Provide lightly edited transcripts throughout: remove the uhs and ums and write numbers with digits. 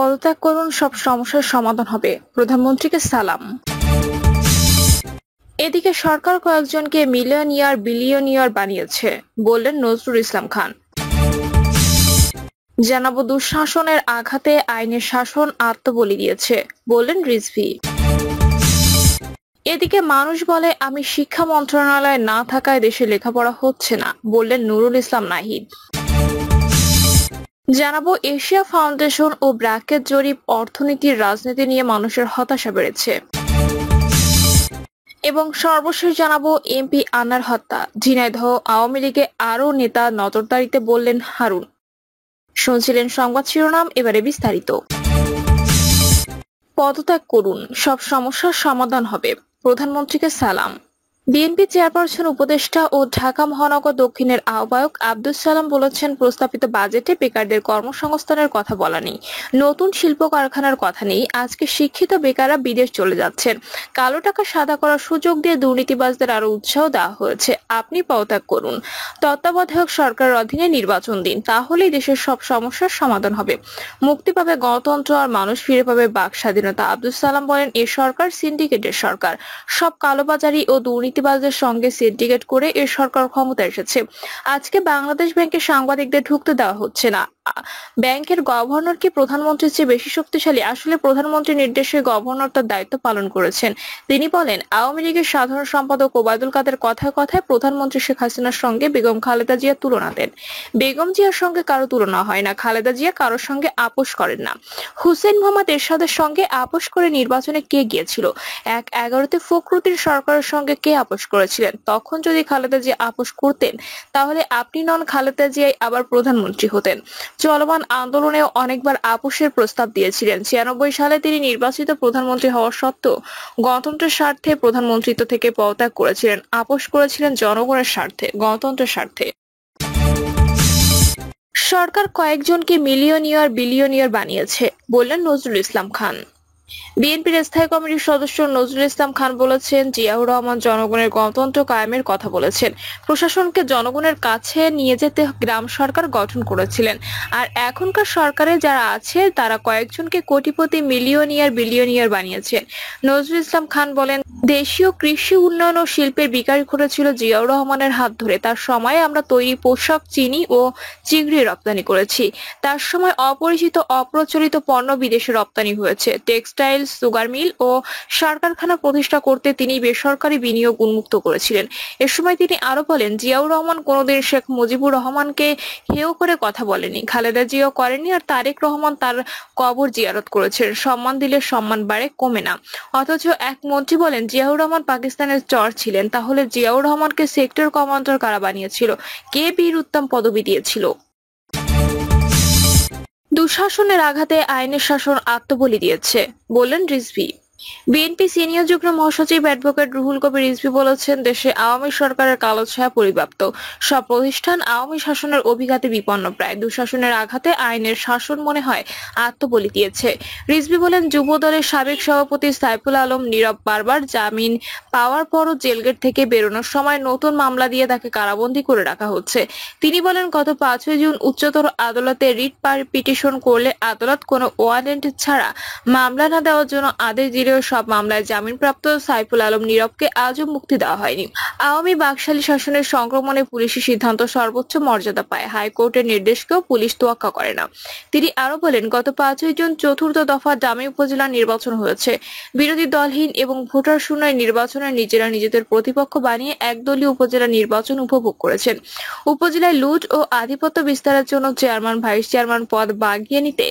পদত্যাগ করুন, সব সমস্যার সমাধান হবে, প্রধানমন্ত্রীকে সালাম। এদিকে সরকার কয়েকজনকে মিলিয়নিয়ার বিলিয়নিয়ার বানিয়েছে, বললেন নজরুল ইসলাম খান। জানাবো দুঃশাসনের আঘাতে আইনের শাসন আত্মবলি দিয়েছে, বললেন রিজভী। এদিকে মানুষ বলে আমি শিক্ষা মন্ত্রণালয়ে না থাকায় দেশে লেখাপড়া হচ্ছে না, বললেন নুরুল ইসলাম নাহিদ। জানাবো এশিয়া ফাউন্ডেশন ও ব্র্যাকেট জরিপ অর্থনীতির রাজনীতি নিয়ে মানুষের হতাশা বেড়েছে। এবং সর্বশেষ জানাবো এমপি আনার হত্যা, ঝিনাইদহ আওয়ামী লীগে আরো নেতা নজরদারিতে, বললেন হারুন। শুনছিলেন সংবাদ শিরোনাম, এবারে বিস্তারিত। পদত্যাগ করুন, সব সমস্যার সমাধান হবে, প্রধানমন্ত্রীকে সালাম। বিএনপি চেয়ারপারসন উপদেষ্টা ও ঢাকা মহানগর দক্ষিণের আহ্বায়ক আব্দুস সালাম বলেছেন, প্রস্তাবিত বাজেটে বেকারদের কর্মসংস্থানের কথা বলা নেই, নতুন শিল্প কারখানার কথা নেই। আজকে শিক্ষিত বেকাররা বিদেশ চলে যাচ্ছেন, কালো টাকা সাদা করার সুযোগ দিয়ে দুর্নীতিবাজদের আরো উৎসাহ দেওয়া হয়েছে। আপনি পদত্যাগ করুন, তত্ত্বাবধায়ক সরকারের অধীনে নির্বাচন দিন, তাহলেই দেশের সব সমস্যার সমাধান হবে, মুক্তি পাবে গণতন্ত্র আর মানুষ ফিরে পাবে বাক স্বাধীনতা। আব্দুস সালাম বলেন, এ সরকার সিন্ডিকেটের সরকার, সব কালোবাজারি ও দুর্নীতিবাজদের সঙ্গে সিন্ডিকেট করে এর সরকার ক্ষমতা এসেছে। আজকে বাংলাদেশ ব্যাংকে সাংবাদিকদের ঢুকতে দেওয়া হচ্ছে না। ব্যাংকের গভর্নর কি প্রধানমন্ত্রীর চেয়ে বেশি শক্তিশালী? আসলে প্রধানমন্ত্রীর নির্দেশে গভর্নর তার দায়িত্ব পালন করেছেন। তিনি বলেন, আওয়ামী লীগের সাধারণ সম্পাদক ওবায়দুল কাদের কথায় কথায় প্রধানমন্ত্রী শেখ হাসিনার সঙ্গে বেগম খালেদা জিয়ার তুলনা দেন। বেগম জিয়ার সঙ্গে কারো তুলনা হয় না, খালেদা জিয়া কারোর সঙ্গে আপোষ করেন না। হুসেইন মোহাম্মদ এরশাদের সঙ্গে আপোষ করে নির্বাচনে কে গিয়েছিল? ১/১১-তে ফখরুদ্দিন সরকারের সঙ্গে কে আপোষ করেছিলেন? তখন যদি খালেদা জিয়া আপোষ করতেন, তাহলে আপনি নন খালেদা জিয়াই আবার প্রধানমন্ত্রী হতেন। চলমান আন্দোলনেও অনেকবার আপোষের প্রস্তাব দিয়েছিলেন। ৯৬ সালে তিনি নির্বাচিত প্রধানমন্ত্রী হওয়া সত্ত্বেও গণতন্ত্রের স্বার্থে প্রধানমন্ত্রিত্ব থেকে পদত্যাগ করেছিলেন, আপোষ করেছিলেন জনগণের স্বার্থে, গণতন্ত্রের স্বার্থে। সরকার কয়েকজনকে মিলিয়নিয়ার বিলিয়নিয়ার বানিয়েছে, বললেন নজরুল ইসলাম খান। বিএনপির স্থায়ী কমিটির সদস্য নজরুল ইসলাম খান বলেছেন, জিয়াউর রহমান জনগণের গণতন্ত্র কায়েমের কথা বলেছেন, প্রশাসনকে জনগণের কাছে নিয়ে যেতে গ্রাম সরকার গঠন করেছিলেন। আর এখনকার সরকারে যারা আছে তারা কয়েকজনকে কোটিপতি মিলিয়নিয়ার বিলিয়নিয়ার বানিয়েছেন। নজরুল ইসলাম খান বলেন, দেশীয় কৃষি উন্নয়ন ও শিল্পের বিকাশ ঘটেছিল জিয়াউর রহমানের হাত ধরে। তার সময়ে আমরা তৈরি পোশাক, চিনি ও চিংড়ি রপ্তানি করেছি। তার সময় অপরিচিত অপ্রচলিত পণ্য বিদেশে রপ্তানি হয়েছে। টেক্সটাইল, সুগার মিল ও সার কারখানা প্রতিষ্ঠা করতে তিনি বেসরকারি বিনিয়োগ উন্মুক্ত করেছিলেন। এ সময় তিনি আরো বলেন, জিয়াউর রহমান কোনোদিন শেখ মুজিবুর রহমানকে হেয় করে কথা বলেনি, খালেদা জিয়াও করেনি, আর তারেক রহমান তার কবর জিয়ারত করেছেন। সম্মান দিলে সম্মান বাড়ে, কমে না। অথচ এক মন্ত্রী বলেন, জিয়াউর রহমান পাকিস্তানের চর ছিলেন। তাহলে জিয়াউর রহমানকে সেক্টর কমান্ডার কারা বানিয়েছিল? কে বীর উত্তম পদবি দিয়েছিল? দুঃশাসনের আঘাতে আইনের শাসন আত্মবলি দিয়েছে, বললেন রিজভী। বিএনপি সিনিয়র যুগ্ম মহাসচিব অ্যাডভোকেট রুহুল কবির রিজভী বলেছেন, দেশে আওয়ামী সরকারের কালো ছায়া পরিব্যাপ্ত, সব প্রতিষ্ঠান আওয়ামী শাসনের অভিঘাতে বিপন্ন। প্রায় দুঃশাসনের আঘাতে আইনের শাসন মনে হয় আত্মবলি দিয়েছে। রিজভী বলেন, যুব দলের সাবেক সভাপতি সাইফুল আলম নীরব বারবার জামিন পাওয়ার পরও জেলগেট থেকে বেরোনোর সময় নতুন মামলা দিয়ে তাকে কারাবন্দী করে রাখা হচ্ছে। তিনি বলেন, গত ৫ই জুন উচ্চতর আদালতে রিট পিটিশন করলে আদালত কোনো ওয়ারেন্ট ছাড়া মামলা না দেওয়ার জন্য আদেশ দিলেও সব মামলায় জামিনপ্রাপ্ত সাইফুল আলম নীরবকে আজও মুক্তি দেওয়া হয়নি। আওয়ামী বাকশালী শাসনের সংক্রমণে পুলিশি সিদ্ধান্ত সর্বোচ্চ মর্যাদা পায়, হাইকোর্টের নির্দেশকেও পুলিশ তোয়াক্কা করে না। তিনি আরো বলেন, গত ৫ই জুন চতুর্থ দফা দামি উপজেলা নির্বাচন হয়েছে। বিরোধী দলহীন এবং ভোটার শূন্য নির্বাচনে নিজেরা নিজেদের প্রতিপক্ষ বানিয়ে একদলীয় উপজেলা নির্বাচন উপভোগ করেছেন। উপজেলায় লুট ও আধিপত্য বিস্তারের জন্য চেয়ারম্যান, ভাইস চেয়ারম্যান পদ বাগিয়ে নিতে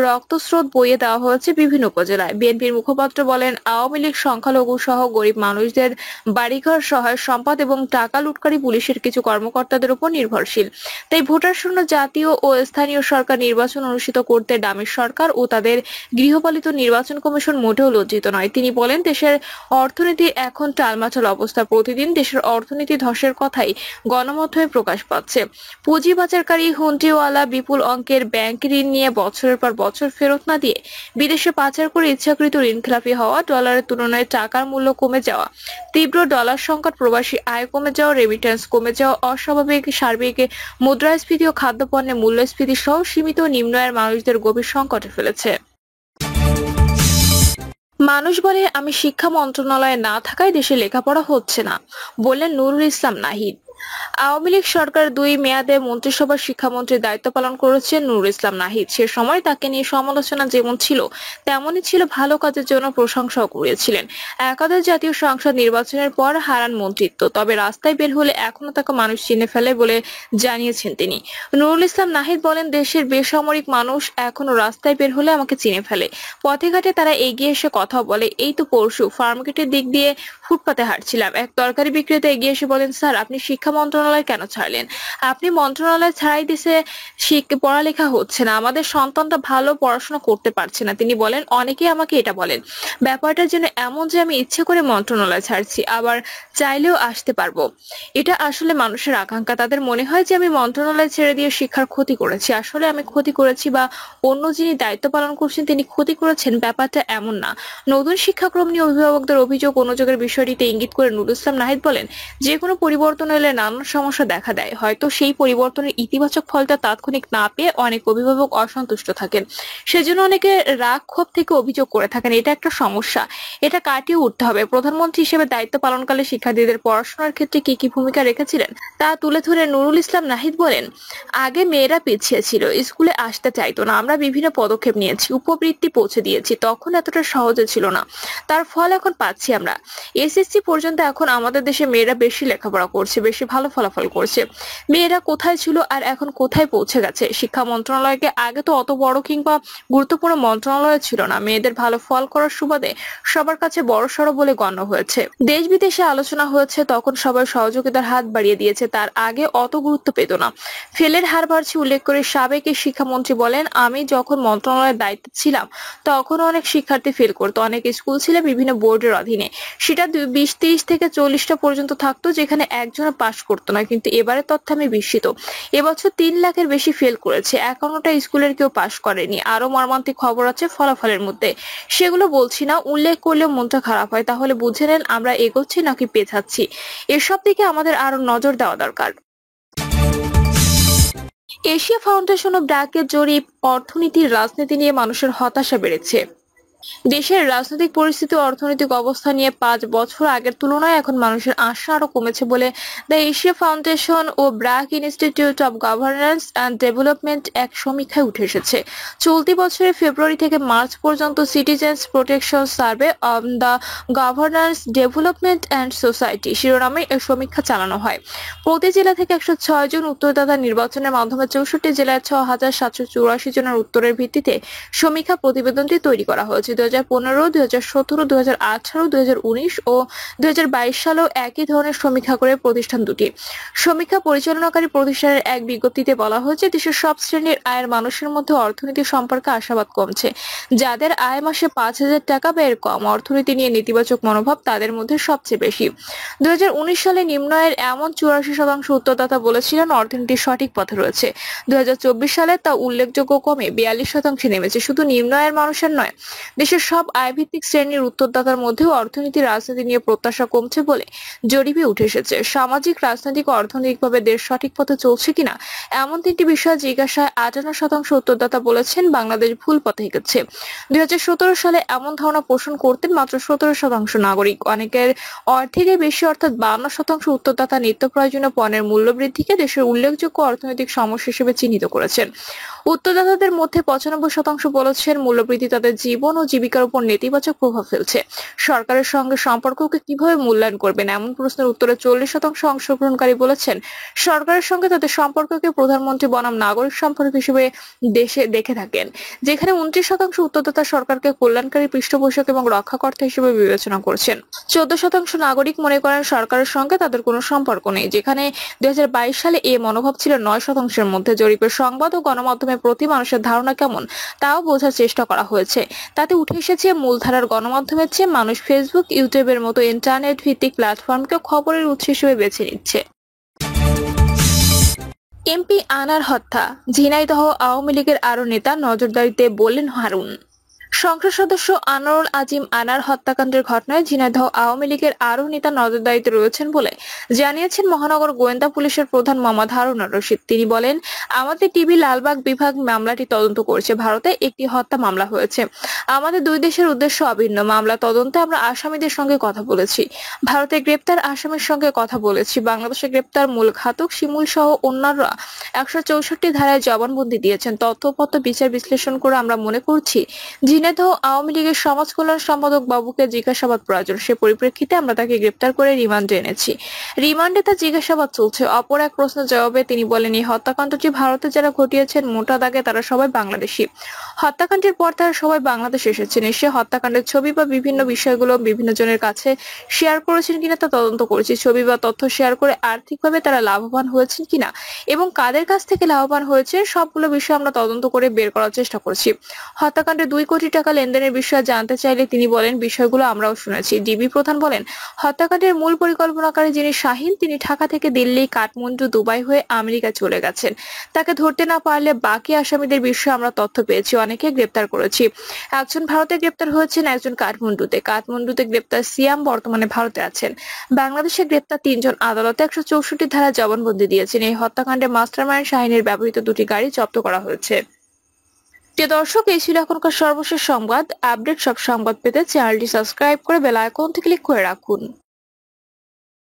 রক্তস্রোত বইয়ে দেওয়া হয়েছে বিভিন্ন উপজেলায়। বিএনপির মুখপাত্র বলেন, আওয়ামী লীগ সংখ্যালঘু সহ গরিব মানুষদের বাড়িঘর, সহায় সম্পদ এবং টাকা লুটকারী পুলিশের কিছু কর্মকর্তাদের উপর নির্ভরশীল। তাই ভোটার শূন্য জাতীয় ও স্থানীয় সরকার নির্বাচন অনুষ্ঠিত করতে ডামির সরকার ও তাদের গৃহপালিত নির্বাচন কমিশন মোটেও লজ্জিত নয়। তিনি বলেন, দেশের অর্থনীতির এখন টালমাটাল অবস্থা। প্রতিদিন দেশের অর্থনীতি ধসের কথাই গণমাধ্যমে প্রকাশ পাচ্ছে। পুঁজিবাজারকারী হুন্ডিওয়ালা বিপুল অঙ্কের ব্যাংক ঋণ নিয়ে বছরের পর বছর ফেরত না দিয়ে বিদেশে পাচার করে ইচ্ছাকৃত ঋণখেলাপি হওয়া, ডলারের তুলনায় টাকার মূল্য কমে যাওয়া, তীব্র ডলার সংকট, প্রবাসী আয় কমে যাওয়া, রেমিটেন্স কমে যাওয়া, অস্বাভাবিক সার্বিক মুদ্রাস্ফীতি ও খাদ্যপণ্যের মূল্যস্ফীতি সহ সীমিত নিম্ন আয়ের মানুষদের গভীর সংকটে ফেলেছে। মানুষ বলে আমি শিক্ষা মন্ত্রণালয়ে না থাকায় দেশে লেখাপড়া হচ্ছে না, বললেন নুরুল ইসলাম নাহিদ। আওয়ামী লীগ সরকার 2 মেয়াদে মন্ত্রিসভার শিক্ষামন্ত্রীর দায়িত্ব পালন করেছেন নুরুল ইসলাম নাহিদ। সে সময় তাকে নিয়ে সমালোচনা যেমন ছিল তেমনই ছিল ভালো কাজের জন্য প্রশংসাও করেছিলেন। একাদশ জাতীয় সংসদ নির্বাচনের পর হারান মন্ত্রিত্ব, তবে রাস্তায় বের হলে এখনো তাকে মানুষ চিনে ফেলে বলে জানিয়েছেন তিনি। নুরুল ইসলাম নাহিদ বলেন, দেশের বেসামরিক মানুষ এখনো রাস্তায় বের হলে আমাকে চিনে ফেলে। পথে ঘাটে তারা এগিয়ে এসে কথা বলে। এই তো পরশু ফার্মগেটের দিক দিয়ে ফুটপাতে হাঁটছিলাম, এক তরকারি বিক্রেতা এগিয়ে এসে বলেন, স্যার আপনি শিক্ষা মন্ত্রণালয় কেন ছাড়লেন? আপনি মন্ত্রণালয় ছাড়াই দেশে পড়ালেখা হচ্ছে না, আমাদের সন্তানরা ভালো পড়াশোনা করতে পারছে না। তিনি বলেন, অনেকেই আমাকে এটা বলেন, ব্যাপারটা যেন এমন যে আমি ইচ্ছে করে মন্ত্রণালয় ছাড়ছি, আবার চাইলেও আসতে পারবো। এটা আসলে মানুষের আকাঙ্ক্ষা। তাদের মনে হয় যে আমি মন্ত্রণালয় ছেড়ে দিয়ে শিক্ষার ক্ষতি করেছি। আসলে আমি ক্ষতি করেছি বা অন্য যিনি দায়িত্ব পালন করছেন তিনি ক্ষতি করেছেন, ব্যাপারটা এমন না। নতুন শিক্ষাক্রম নিয়ে অভিভাবকদের অভিযোগ অনুযোগের বিষয়টিতে ইঙ্গিত করে নুরুল ইসলাম নাহিদ বলেন, যে কোনো পরিবর্তন এলে নানান সমস্যা দেখা দেয়। হয়তো সেই পরিবর্তনের ইতিবাচক ফলটা তাৎক্ষণিক না পেয়ে অনেক অভিভাবক অসন্তুষ্ট থাকেন, সেজন্য অনেকে রাগ ক্ষোভ থেকে অভিযোগ করে থাকেন। এটা একটা সমস্যা, এটা কাটিয়ে উঠতে হবে। প্রধানমন্ত্রী হিসেবে দায়িত্ব পালনকালে শিক্ষার্থীদের পড়াশোনার ক্ষেত্রে কি কি ভূমিকা রেখেছিলেন তা তুলে ধরে নুরুল ইসলাম নাহিদ বলেন, আগে মেয়েরা পিছিয়ে ছিল, স্কুলে আসতে চাইতো না, আমরা বিভিন্ন পদক্ষেপ নিয়েছি, উপবৃত্তি পৌঁছে দিয়েছি, তখন এতটা সহজে ছিল না, তার ফল এখন পাচ্ছি আমরা। এসএসসি পর্যন্ত এখন আমাদের দেশে মেয়েরা বেশি লেখাপড়া করছে, বেশি ভালো ফলাফল করছে। মেয়েরা কোথায় ছিল আর এখন কোথায় পৌঁছে গেছে। শিক্ষা মন্ত্রণালয়কে আগে তো অত বড় কিংবা গুরুত্বপূর্ণ মন্ত্রণালয় ছিল না, মেয়েদের ভালো ফল করার সুবাদে সবার কাছে বড়সড় বলে গণ্য হয়েছে। দেশ বিদেশে আলোচনা হয়েছে, তখন সবাই সহযোগিতার হাত বাড়িয়ে দিয়েছে, তার আগে অত গুরুত্ব পেত না। ফেলের হার বাড়ছে উল্লেখ করে সাবেক এই শিক্ষামন্ত্রী বলেন, আমি যখন মন্ত্রণালয়ের দায়িত্বে ছিলাম তখন অনেক শিক্ষার্থী ফেল করতো, অনেক স্কুল ছিল বিভিন্ন বোর্ডের অধীনে, সেটা 20-30 থেকে 40টা পর্যন্ত থাকতো, যেখানে একজনও পাশ করতো না। কিন্তু এবারে তথ্য আমি বিস্মিত, এবছর 3 লাখের বেশি ফেল করেছে, 51টা স্কুলের কেউ পাশ করেনি। আরো মর্মান্তিক খবর আছে ফলাফলের মধ্যে, সেগুলো বলছি না, উল্লেখ করলেও মনটা খারাপ হয়। তাহলে বুঝে নেন আমরা এগোচ্ছি নাকি পেছাচ্ছি। এসব দিকে আমাদের আরো নজর দেওয়া দরকার। এশিয়া ফাউন্ডেশন ও ব্র্যাকের জরিপ, অর্থনীতির রাজনীতি নিয়ে মানুষের হতাশা বেড়েছে। দেশের রাজনৈতিক পরিস্থিতি ও অর্থনৈতিক অবস্থা নিয়ে 5 বছর আগের তুলনায় এখন মানুষের আশা আরো কমেছে বলে দ্য এশিয়া ফাউন্ডেশন ও BRAC Institute of Governance and Development এক সমীক্ষায় উঠে এসেছে। চলতি বছরের ফেব্রুয়ারি থেকে মার্চ পর্যন্ত citizens protection survey on the governance development and society শিরোনামে এই সমীক্ষা চালানো হয়। প্রতি জেলা থেকে 106 জন উত্তরদাতা নির্বাচনের মাধ্যমে 64 জেলায় 6,784 জনের উত্তরের ভিত্তিতে সমীক্ষা প্রতিবেদনটি তৈরি করা হয়েছে। 2015, 2017, 2018, 2019 ও 2022 সালেও একই ধরনের সমীক্ষা করে প্রতিষ্ঠান দুটি। সমীক্ষা পরিচালনাকারী প্রতিষ্ঠানের এক বিজ্ঞপ্তিতে বলা হয়েছে, দেশের সব শ্রেণীর আয়ের মানুষের মধ্যে অর্থনীতি সম্পর্কে আশাবাদ কমছে। যাদের আয় মাসে 5,000 টাকা বা এর কম, অর্থনীতি নিয়ে নেতিবাচক মনোভাব তাদের মধ্যে সবচেয়ে বেশি। 2019 সালে নিম্ন আয়ের এমন 84% উত্তরদাতা বলেছিলেন অর্থনীতি সঠিক পথে রয়েছে। 2024 সালে তা উল্লেখযোগ্য কমে 42% নেমেছে। শুধু নিম্ন আয়ের মানুষের নয়, দেশের সব আয়ভিত্তিক শ্রেণীর উত্তরদাতার মধ্যেও অর্থনীতি রাজনীতি নিয়ে প্রত্যাশা কমছে বলে জরিপে উঠে এসেছে। সামাজিক, রাজনৈতিক ও অর্থনৈতিকভাবে দেশ সঠিক পথে চলছে কিনা এমন 3টি বিষয় জিজ্ঞাসায় 58% উত্তরদাতা বলেছেন বাংলাদেশ ভুল পথে এগোচ্ছে। 2017 সালে এমন ধারণা পোষণ করতেন মাত্র 17% নাগরিক। অনেকের অর্ধেকের বেশি অর্থাৎ 52% উত্তরদাতা নিত্য প্রয়োজনীয় পণ্যের মূল্য বৃদ্ধিকে দেশের উল্লেখযোগ্য অর্থনৈতিক সমস্যা হিসেবে চিহ্নিত করেছেন। উত্তরদাতাদের মধ্যে 95% বলেছেন মূল্যবৃদ্ধি তাদের জীবন ও জীবিকার উপর নেতিবাচক প্রভাব ফেলছে। সরকারের সঙ্গে সম্পর্ককে কিভাবে মূল্যায়ন করবেন এমন প্রশ্নের উত্তরে 40% অংশগ্রহণকারী বলেছেন সরকারের সঙ্গে তাদের সম্পর্ককে প্রধানমন্ত্রী বনাম নাগরিক সম্পর্ক হিসেবে দেশে দেখে থাকেন, যেখানে 29% উত্তরদাতা সরকারকে কল্যাণকারী পৃষ্ঠপোষক এবং রক্ষাকর্তা হিসেবে বিবেচনা করছেন। 14% নাগরিক মনে করেন সরকারের সঙ্গে তাদের কোনো সম্পর্ক নেই, যেখানে 2022 সালে এই মনোভাব ছিল 9%-এর মধ্যে। জরিপের সংবাদ ও গণমাধ্যমের প্রতি মানুষের ধারণা কেমন তাও বোঝার চেষ্টা করা হয়েছে। তাতে উঠে এসেছে মূলধারার গণমাধ্যমের চেয়ে মানুষ ফেসবুক, ইউটিউবের মতো ইন্টারনেট ভিত্তিক প্ল্যাটফর্মকে খবরের উৎস হিসেবে বেছে নিচ্ছে। এমপি আনার হত্যা, ঝিনাইদহ আওয়ামী লীগের আরো নেতা নজরদারিতে, বললেন হারুন। সংসদ সদস্য আনোয়ারুল আজিম আনার হত্যাকাণ্ডের ঘটনায় ঝিনাইদহ আওয়ামী লীগের আরও নেতা নজরদারিতে রয়েছেন বলে জানিয়েছেন মহানগর গোয়েন্দা পুলিশের প্রধান মোহাম্মদ হারুনুর রশিদ। তিনি বলেন, আমাদের টিভি লালবাগ বিভাগ মামলাটি তদন্ত করেছে। ভারতে একটি হত্যা মামলা হয়েছে। আমাদের দুই দেশের উদ্দেশ্য অভিন্ন। মামলা তদন্তে আমরা আসামিদের সঙ্গে কথা বলেছি, ভারতে গ্রেপ্তার আসামির সঙ্গে কথা বলেছি। বাংলাদেশে গ্রেপ্তার মূল ঘাতক শিমুল সহ অন্যরা 164 ধারায় জবানবন্দি দিয়েছেন। তথ্যপত্র বিচার বিশ্লেষণ করে আমরা মনে করছি ঝিনাইদহ আওয়ামী লীগের সমাজ কল্যাণ সম্পাদক বাবুকে জিজ্ঞাসাবাদ প্রয়োজন। সে পরিপ্রেক্ষিতে আমরা তাকে গ্রেপ্তার করে রিমান্ডে এনেছি। রিমান্ডে তার জিজ্ঞাসাবাদ চলছে। অপর এক প্রশ্নের জবাবে তিনি বলেন, এই হত্যাকাণ্ডটি ভারতে যারা ঘটিয়েছেন মোটা দাগে তারা সবাই বাংলাদেশি। হত্যাকাণ্ডের পর তারা সবাই বাংলাদেশ এসেছেন। এসে হত্যাকাণ্ডের ছবি বা বিভিন্ন বিষয়গুলো বিভিন্ন জনের কাছে শেয়ার করেছেন কিনা তা তদন্ত করেছি। ছবি বা তথ্য শেয়ার করে আর্থিকভাবে তারা লাভবান হয়েছেন কিনা এবং কাদের কাছ থেকে লাভবান হয়েছে সবগুলো বিষয় আমরা তদন্ত করে বের করার চেষ্টা করছি। হত্যাকাণ্ডে 2 কোটি টাকা লেনদেনের বিষয়ে জানতে চাইলে তিনি বলেন, বিষয়গুলো আমরাও শুনেছি। ডিবি প্রধান বলেন, হত্যাকাণ্ডের মূল পরিকল্পনাকারী যিনি শাহিন, তিনি ঢাকা থেকে দিল্লি, কাঠমান্ডু, দুবাই হয়ে আমেরিকা চলে গেছেন। তাকে ধরতে না পারলে বাকি আসামিদের বিষয়ে আমরা তথ্য পেয়েছি, অনেকে গ্রেপ্তার করেছি। একজন ভারতে গ্রেপ্তার হয়েছেন, একজন কাঠমান্ডুতে গ্রেপ্তার সিয়াম বর্তমানে ভারতে আছেন। বাংলাদেশে গ্রেপ্তার 3 জন আদালতে 164 ধারায় জবানবন্দি দিয়েছেন। এই হত্যাকাণ্ডে মাস্টারমাইন্ড শাহিনের ব্যবহৃত 2টি গাড়ি জব্দ করা হয়েছে। প্রিয় দর্শক, এই ছিল এখনকার সর্বশেষ সংবাদ। আপডেট সব সংবাদ পেতে চ্যানেলটি সাবস্ক্রাইব করে বেল আইকনটি ক্লিক করে রাখুন।